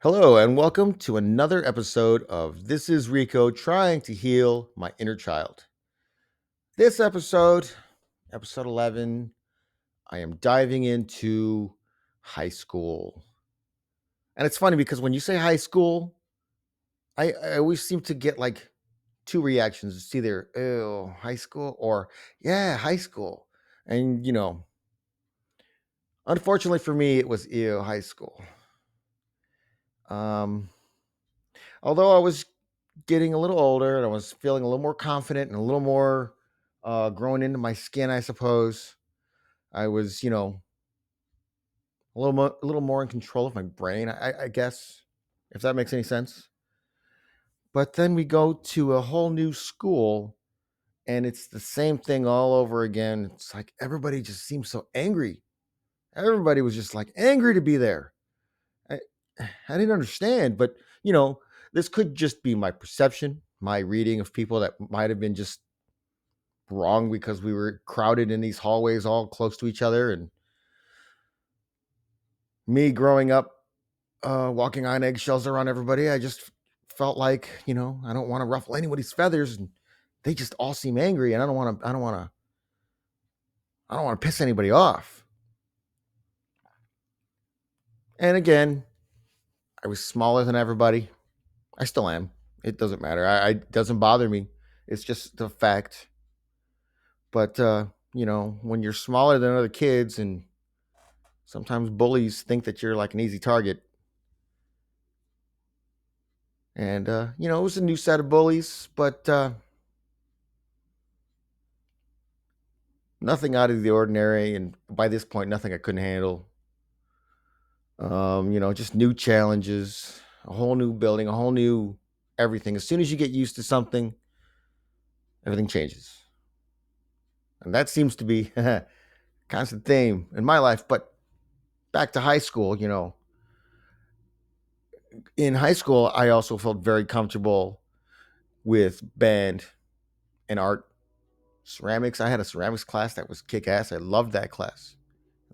Hello, and welcome to another episode of This is Rico trying to heal my inner child. This episode, episode 11, I am diving into high school. And it's funny because when you say high school, I always seem to get like two reactions. It's either, ew, high school, or yeah, high school. And, unfortunately for me, it was ew, high school. Um, Although I was getting a little older and I was feeling a little more confident and a little more growing into my skin, I suppose. I was, a little more in control of my brain, I guess, if that makes any sense. But then we go to a whole new school and it's the same thing all over again. It's like everybody just seems so angry. Everybody was just like angry to be there. I, I didn't understand, but you know, this could just be my perception, my reading of people that might have been just wrong because we were crowded in these hallways all close to each other. And me growing up, walking on eggshells around everybody, I just felt like, I don't want to ruffle anybody's feathers. And they just all seem angry. And I don't want to piss anybody off. And again, I was smaller than everybody. I still am. It doesn't matter. It doesn't bother me. It's just the fact. But, when you're smaller than other kids and sometimes bullies think that you're like an easy target. And, it was a new set of bullies, but nothing out of the ordinary. And by this point, nothing I couldn't handle. Just new challenges, a whole new building, a whole new everything. As soon as you get used to something, everything changes. And that seems to be a constant theme in my life. But back to high school, in high school, I also felt very comfortable with band and art. Ceramics, I had a ceramics class that was kick ass. I loved that class.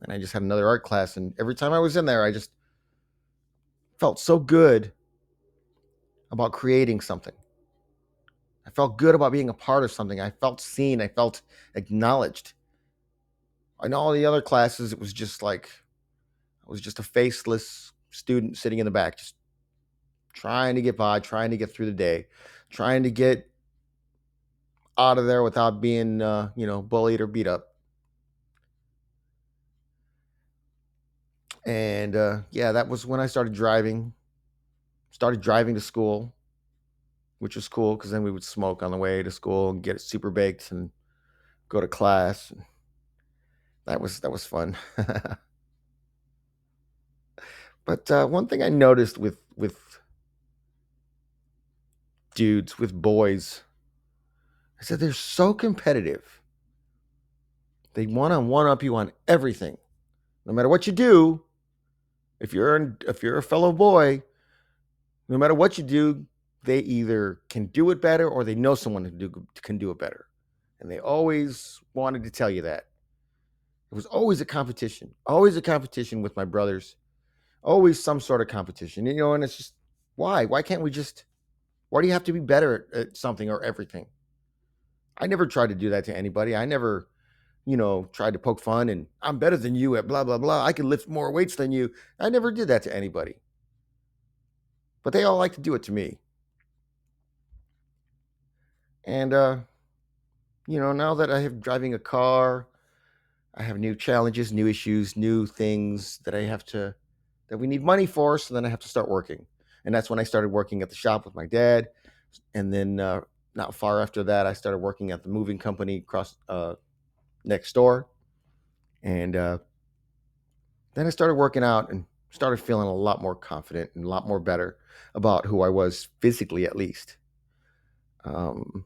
And I just had another art class. And every time I was in there, I just felt so good about creating something. I felt good about being a part of something. I felt seen. I felt acknowledged. In all the other classes, it was just like I was just a faceless student sitting in the back, just trying to get by, trying to get through the day, trying to get out of there without being, bullied or beat up. And yeah, that was when I started driving to school, which was cool because then we would smoke on the way to school and get super baked and go to class. That was fun. But one thing I noticed with dudes, with boys, I said they're so competitive. They want to one up you on everything, no matter what you do. If you're a fellow boy, no matter what you do, they either can do it better or they know someone can do it better, and they always wanted to tell you that. It was always a competition with my brothers, always some sort of competition, and it's just why can't we just why do you have to be better at something or everything? I never tried to do that to anybody. I never, tried to poke fun and I'm better than you at blah blah blah. I can lift more weights than you. I never did that to anybody. But they all like to do it to me. And now that I have driving a car, I have new challenges, new issues, new things that we need money for, so then I have to start working. And that's when I started working at the shop with my dad. And then not far after that, I started working at the moving company across next door. And then I started working out and started feeling a lot more confident and a lot more better about who I was physically, at least. Um,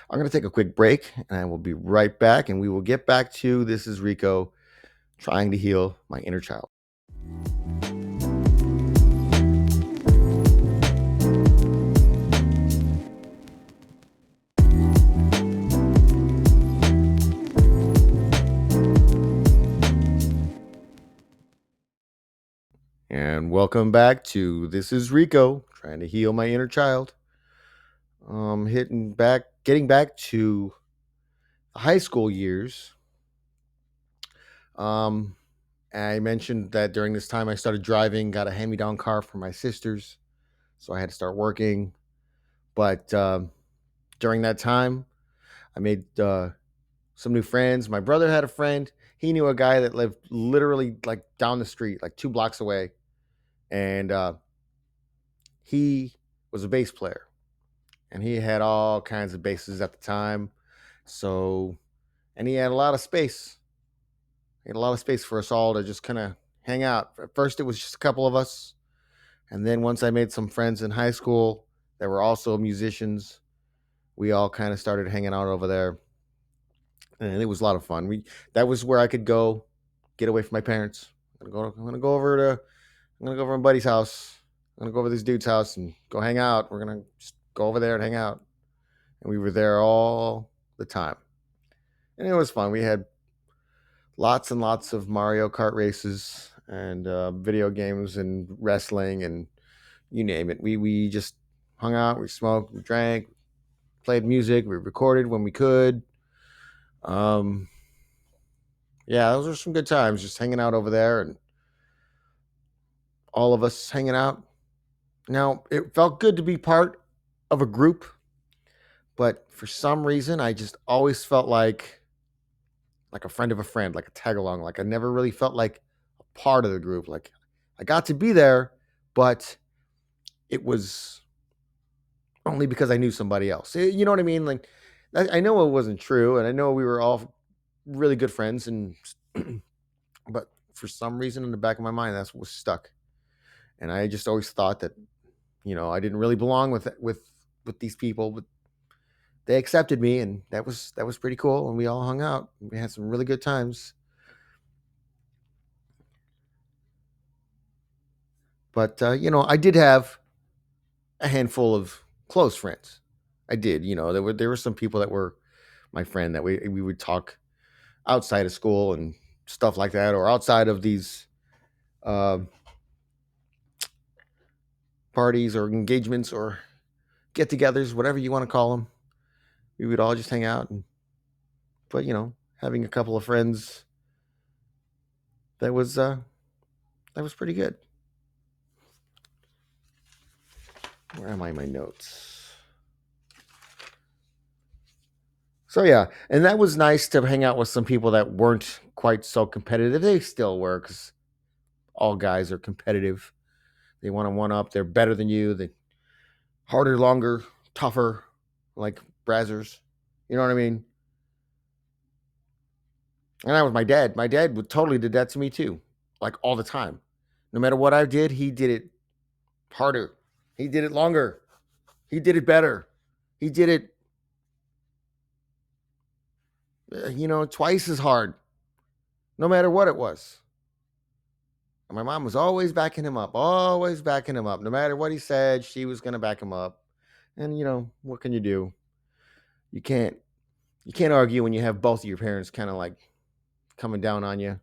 I'm going to take a quick break and I will be right back. And we will get back to This is Rico trying to heal my inner child. And welcome back to This is Rico, trying to heal my inner child. Getting back to the high school years. Um, I mentioned that during this time I started driving, got a hand-me-down car for my sisters, so I had to start working. But during that time, I made some new friends. My brother had a friend. He knew a guy that lived literally like down the street, like 2 blocks away, and he was a bass player, and he had all kinds of basses at the time. So, and he had a lot of space. He had a lot of space for us all to just kind of hang out. At first, it was just a couple of us, and then once I made some friends in high school that were also musicians, we all kind of started hanging out over there, and it was a lot of fun. We That was where I could go, get away from my parents. I'm gonna go over to I'm gonna go over to my buddy's house. I'm gonna go over to this dude's house and go hang out. We're gonna just go over there and hang out. And we were there all the time. And it was fun. We had lots and lots of Mario Kart races and video games and wrestling and you name it. We just hung out, we smoked, we drank, played music, we recorded when we could. Um, yeah, those were some good times just hanging out over there and all of us hanging out. Now, it felt good to be part of a group, but for some reason, I just always felt like a friend of a friend, like a tag along. Like I never really felt like a part of the group. Like I got to be there, but it was only because I knew somebody else. You know what I mean? Like I know it wasn't true, and I know we were all really good friends, and but for some reason in the back of my mind, that's what was stuck. And I just always thought that I didn't really belong with these people, but they accepted me, and that was pretty cool. And we all hung out. We had some really good times. But I did have a handful of close friends. I did. There were some people that were my friend that we would talk outside of school and stuff like that, or outside of these uh, parties or engagements or get-togethers, whatever you want to call them. We would all just hang out, but having a couple of friends that was uh, that was pretty good. Where am I in my notes? So yeah, and that was nice to hang out with some people that weren't quite so competitive. They still were, because all guys are competitive. They want to one up. They're better than you. They harder, longer, tougher, like Brazzers. You know what I mean? And that was my dad. My dad would totally did that to me too, like all the time. No matter what I did, he did it harder. He did it longer. He did it better. He did it, twice as hard, no matter what it was. And my mom was always backing him up. No matter what he said, she was going to back him up. And what can you do? You can't you can't argue when you have both of your parents kind of like coming down on you.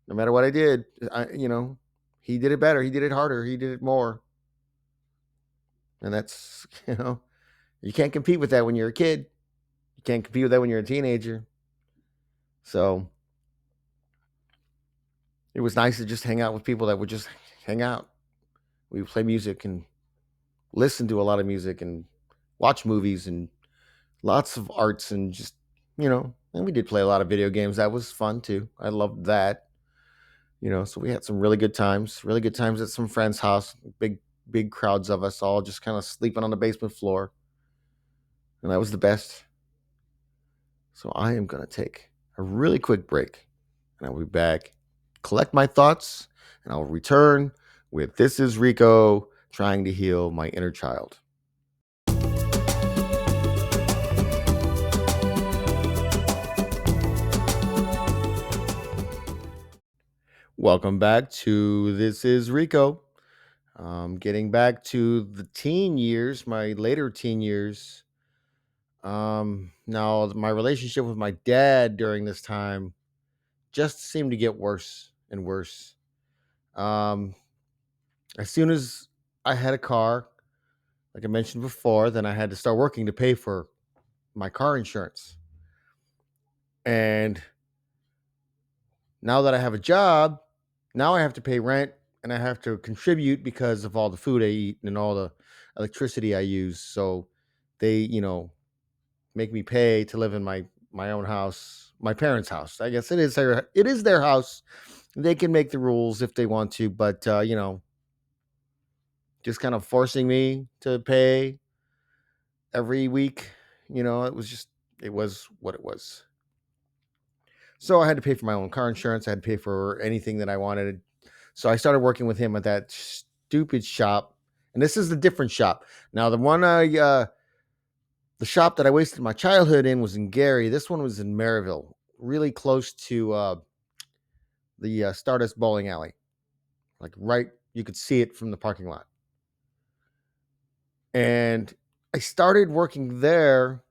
No matter what I did, he did it better. He did it harder. He did it more. And that's, you can't compete with that when you're a kid. You can't compete with that when you're a teenager. So it was nice to just hang out with people that would just hang out. We would play music and listen to a lot of music and watch movies and lots of arts and just, and we did play a lot of video games. That was fun too. I loved that. So we had some really good times at some friend's house, big crowds of us all just kind of sleeping on the basement floor. And that was the best. So I am going to take a really quick break, and I'll be back, collect my thoughts, and I'll return with This is Rico, trying to heal my inner child. Welcome back to This is Rico. Getting back to the teen years, my later teen years. Now my relationship with my dad during this time just seemed to get worse and worse. Um, as soon as I had a car, like I mentioned before, then I had to start working to pay for my car insurance. And now that I have a job, now I have to pay rent and I have to contribute because of all the food I eat and all the electricity I use. So they, make me pay to live in my own house, my parents' house. I guess it is their house. They can make the rules if they want to, but just kind of forcing me to pay every week, it was what it was. So I had to pay for my own car insurance. I had to pay for anything that I wanted. So I started working with him at that stupid shop. And this is a different shop. Now, the shop that I wasted my childhood in was in Gary. This one was in Maryville, really close to the Stardust Bowling Alley. Like right, you could see it from the parking lot. And I started working there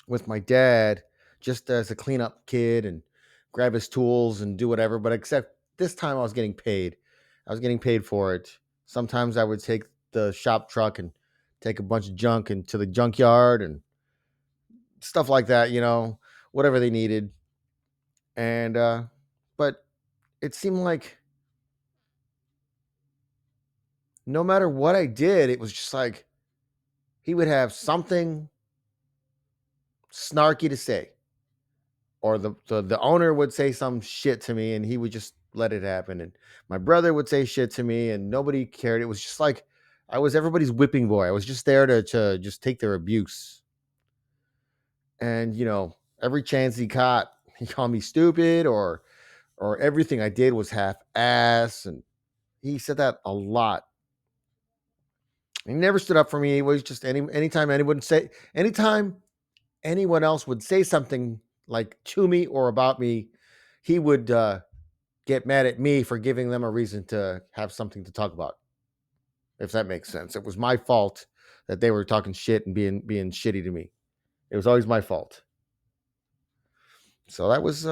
with my dad just as a cleanup kid and grab his tools and do whatever. But except this time I was getting paid. I was getting paid for it. Sometimes I would take the shop truck and take a bunch of junk into the junkyard and stuff like that, whatever they needed. And but it seemed like no matter what I did, it was just like he would have something snarky to say, or the owner would say some shit to me and he would just let it happen, and my brother would say shit to me and nobody cared. It was just like I was everybody's whipping boy. I was just there to just take their abuse. And every chance he caught, he called me stupid, or everything I did was half ass, and he said that a lot. He never stood up for me. It was just anytime anyone else would say something like to me or about me, he would get mad at me for giving them a reason to have something to talk about. If that makes sense, it was my fault that they were talking shit and being shitty to me. It was always my fault. So that's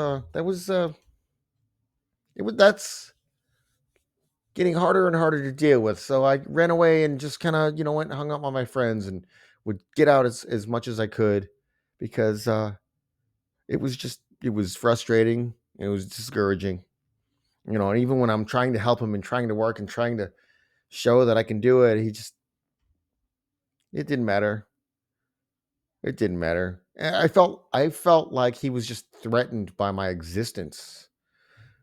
getting harder and harder to deal with. So I ran away and just kind of went and hung up on my friends and would get out as much as I could, because it was frustrating. It was discouraging. And even when I'm trying to help him and trying to work and trying to show that I can do it, it didn't matter. It didn't matter. I felt like he was just threatened by my existence.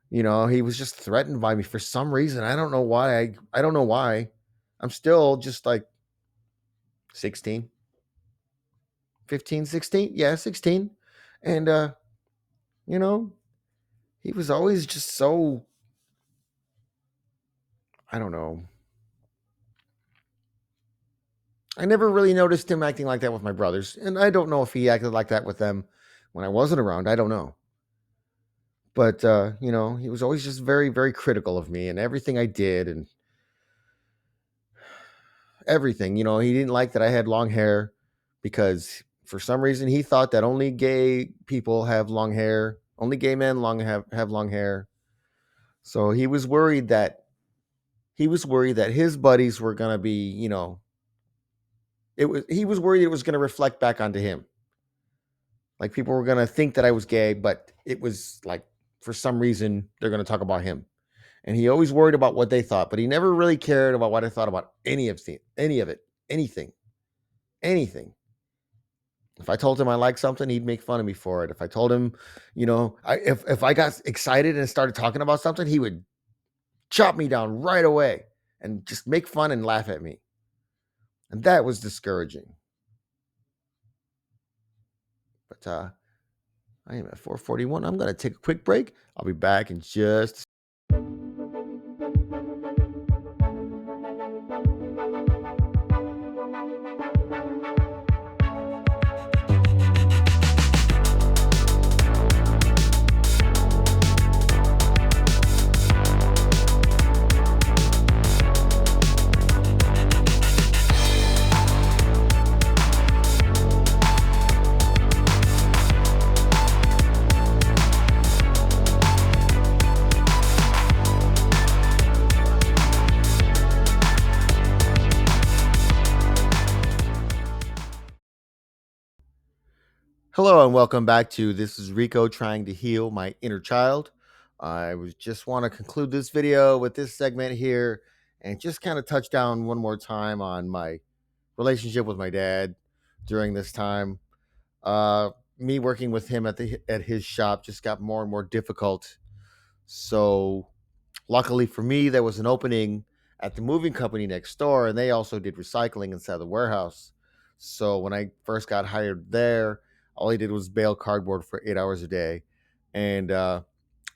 He was just threatened by me for some reason. I don't know why. I don't know why. I'm still just like 16, 15, 16. Yeah, 16. And you know, he was always just so, I don't know. I never really noticed him acting like that with my brothers, and I don't know if he acted like that with them when I wasn't around. I don't know. But he was always just very, very critical of me and everything I did and everything. He didn't like that I had long hair, because for some reason he thought that only gay people have long hair, only gay men have long hair. So he was worried that his buddies were gonna be, he was worried it was gonna reflect back onto him. Like people were gonna think that I was gay, but it was like for some reason they're gonna talk about him. And he always worried about what they thought, but he never really cared about what I thought about any of it, anything, anything. If I told him I liked something, he'd make fun of me for it. If I told him, if I got excited and started talking about something, he would chop me down right away and just make fun and laugh at me. And that was discouraging. But I am at 4:41. I'm going to take a quick break. I'll be back in just and welcome back to This is Rico trying to heal my inner child. I was just want to conclude this video with this segment here and just kind of touch down one more time on my relationship with my dad during this time. Uh, Me working with him at his shop just got more and more difficult. So luckily for me, there was an opening at the moving company next door, and they also did recycling inside the warehouse. So when I first got hired there, all he did was bale cardboard for 8 hours a day. And I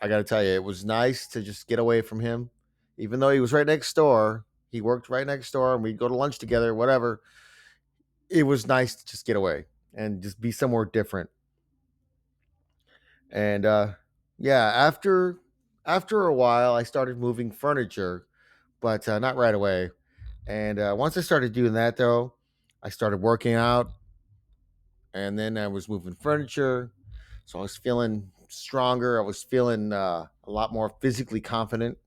got to tell you, it was nice to just get away from him. Even though he was right next door, he worked right next door, and we'd go to lunch together, whatever. It was nice to just get away and just be somewhere different. And yeah, after a while, I started moving furniture, but not right away. And once I started doing that, though, I started working out, and then I was moving furniture. So I was feeling stronger. I was feeling a lot more physically confident.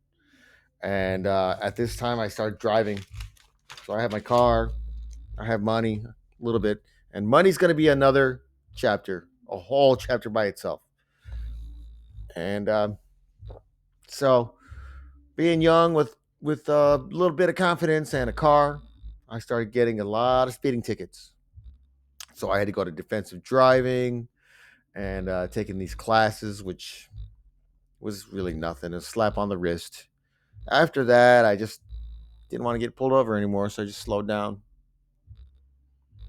And at this time, I started driving. So I have my car, I have money, a little bit, and money's going to be another chapter, a whole chapter by itself. And so being young with a little bit of confidence and a car, I started getting a lot of speeding tickets. So I had to go to defensive driving and taking these classes, which was really nothing, a slap on the wrist. After that, I just didn't want to get pulled over anymore, so I just slowed down.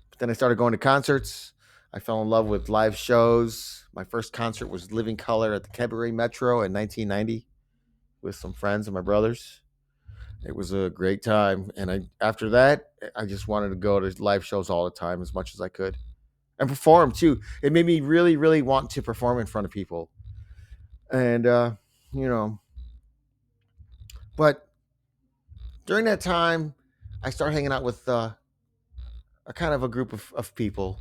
But then I started going to concerts. I fell in love with live shows. My first concert was Living Color at the Cabaret Metro in 1990 with some friends and my brothers. It was a great time, and after that, I just wanted to go to live shows all the time as much as I could and perform too. It made me really, really want to perform in front of people, and you know. But during that time, I started hanging out with a kind of a group of people,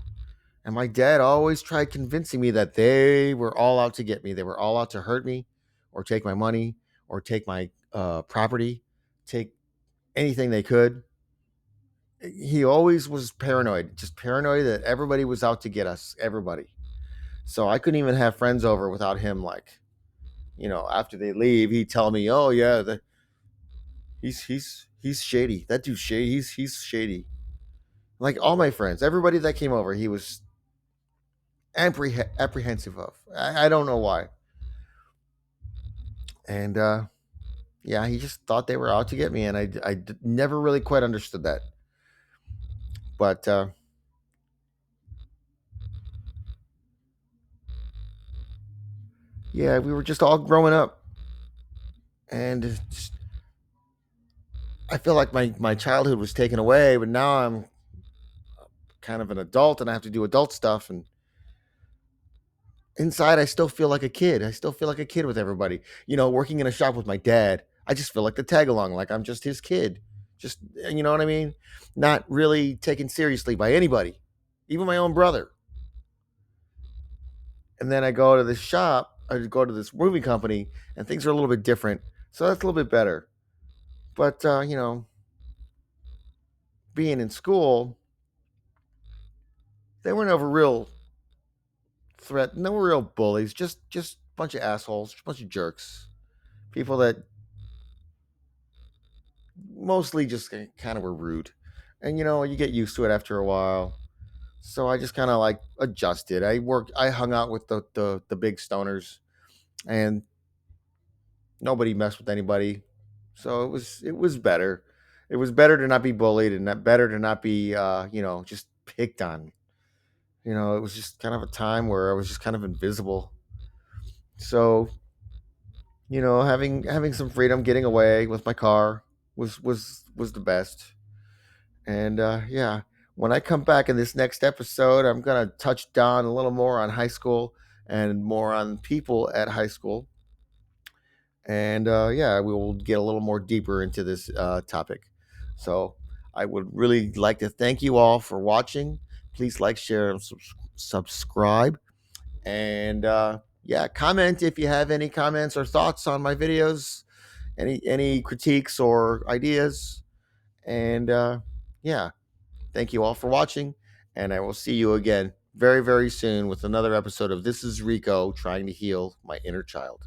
and my dad always tried convincing me that they were all out to get me. They were all out to hurt me, or take my money, or take my property, take anything they could. He always was paranoid, just paranoid that everybody was out to get us, everybody. So I couldn't even have friends over without him. Like, after they leave, he'd tell me, "Oh yeah, he's shady. That dude's shady. He's shady." Like all my friends, everybody that came over, he was apprehensive of. I don't know why. And yeah, he just thought they were out to get me, and never really quite understood that. But yeah, we were just all growing up, and I feel like my childhood was taken away, but now I'm kind of an adult and I have to do adult stuff. And inside, I still feel like a kid. I still feel like a kid with everybody. Working in a shop with my dad, I just feel like the tag along, like I'm just his kid. Just, you know what I mean? Not really taken seriously by anybody, even my own brother. And then I go to this shop, I go to this movie company, and things are a little bit different. So that's a little bit better. But, being in school, they were never real threat. No real bullies. Just a bunch of assholes, a bunch of jerks, people that mostly just kind of were rude. And you get used to it after a while. So I just kind of like adjusted. I hung out with the big stoners, and nobody messed with anybody. So it was better. It was better to not be bullied, and not better to not be just picked on. It was just kind of a time where I was just kind of invisible. So having some freedom, getting away with my car was the best. And yeah, when I come back in this next episode, I'm gonna touch down a little more on high school and more on people at high school. And yeah, we will get a little more deeper into this topic. So I would really like to thank you all for watching. Please like, share, and subscribe. And yeah, comment if you have any comments or thoughts on my videos, any critiques or ideas. And yeah, thank you all for watching, and I will see you again very, very soon with another episode of This is Rico, trying to heal my inner child.